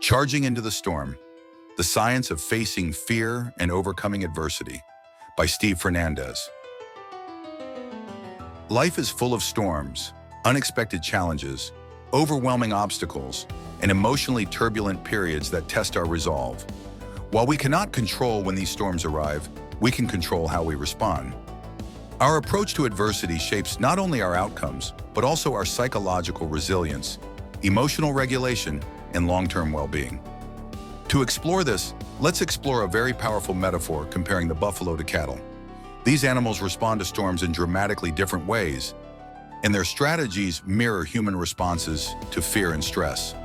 Charging into the Storm, The Science of Facing Fear and Overcoming Adversity by Fernandez. Life is full of storms, unexpected challenges, overwhelming obstacles, and emotionally turbulent periods that test our resolve. While we cannot control when these storms arrive, we can control how we respond. Our approach to adversity shapes not only our outcomes, but also our psychological resilience, emotional regulation, and long-term well-being. To explore this, let's explore a very powerful metaphor comparing the buffalo to cattle. These animals respond to storms in dramatically different ways, and their strategies mirror human responses to fear and stress.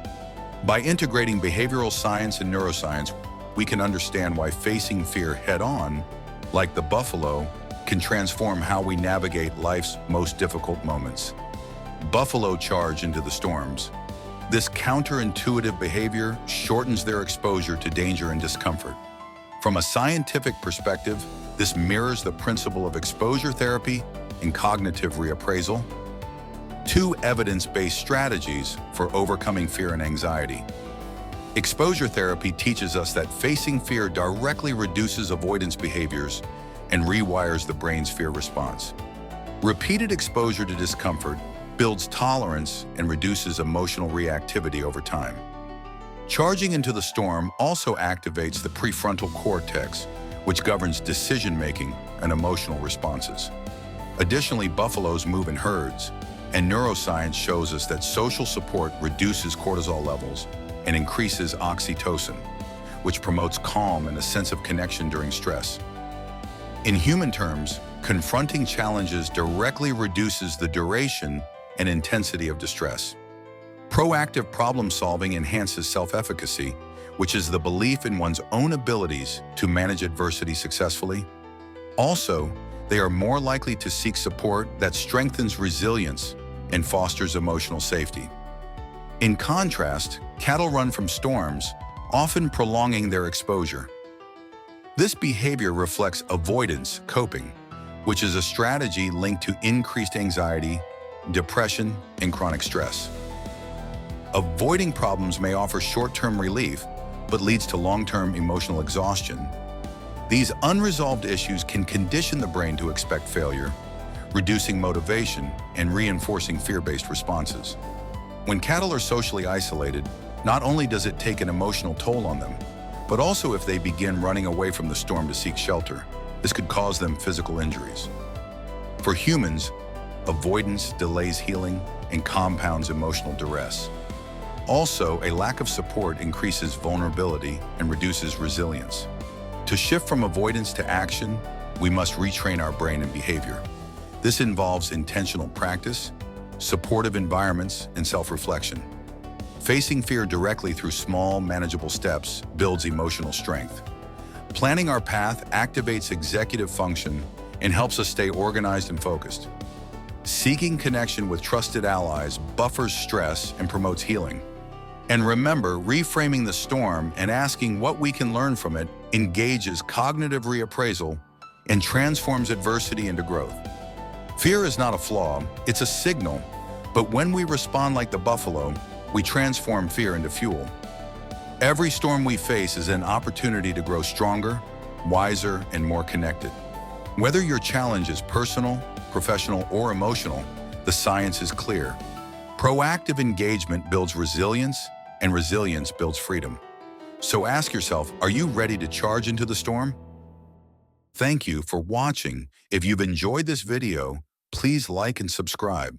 By integrating behavioral science and neuroscience, we can understand why facing fear head-on, like the buffalo, can transform how we navigate life's most difficult moments. Buffalo charge into the storms. This counterintuitive behavior shortens their exposure to danger and discomfort. From a scientific perspective, this mirrors the principle of exposure therapy and cognitive reappraisal, two evidence-based strategies for overcoming fear and anxiety. Exposure therapy teaches us that facing fear directly reduces avoidance behaviors and rewires the brain's fear response. Repeated exposure to discomfort builds tolerance and reduces emotional reactivity over time. Charging into the storm also activates the prefrontal cortex, which governs decision-making and emotional responses. Additionally, buffaloes move in herds, and neuroscience shows us that social support reduces cortisol levels and increases oxytocin, which promotes calm and a sense of connection during stress. In human terms, confronting challenges directly reduces the duration and intensity of distress. Proactive problem-solving enhances self-efficacy, which is the belief in one's own abilities to manage adversity successfully. Also, they are more likely to seek support that strengthens resilience and fosters emotional safety. In contrast, cattle run from storms, often prolonging their exposure. This behavior reflects avoidance coping, which is a strategy linked to increased anxiety, depression, and chronic stress. Avoiding problems may offer short-term relief, but leads to long-term emotional exhaustion. These unresolved issues can condition the brain to expect failure, reducing motivation and reinforcing fear-based responses. When cattle are socially isolated, not only does it take an emotional toll on them, but also if they begin running away from the storm to seek shelter, this could cause them physical injuries. For humans, avoidance delays healing and compounds emotional duress. Also, a lack of support increases vulnerability and reduces resilience. To shift from avoidance to action, we must retrain our brain and behavior. This involves intentional practice, supportive environments, and self-reflection. Facing fear directly through small, manageable steps builds emotional strength. Planning our path activates executive function and helps us stay organized and focused. Seeking connection with trusted allies buffers stress and promotes healing. And remember, reframing the storm and asking what we can learn from it engages cognitive reappraisal and transforms adversity into growth. Fear is not a flaw, it's a signal, but when we respond like the buffalo, we transform fear into fuel. Every storm we face is an opportunity to grow stronger, wiser, and more connected. Whether your challenge is personal, professional, or emotional, the science is clear. Proactive engagement builds resilience, and resilience builds freedom. So ask yourself, are you ready to charge into the storm? Thank you for watching. If you've enjoyed this video, please like and subscribe.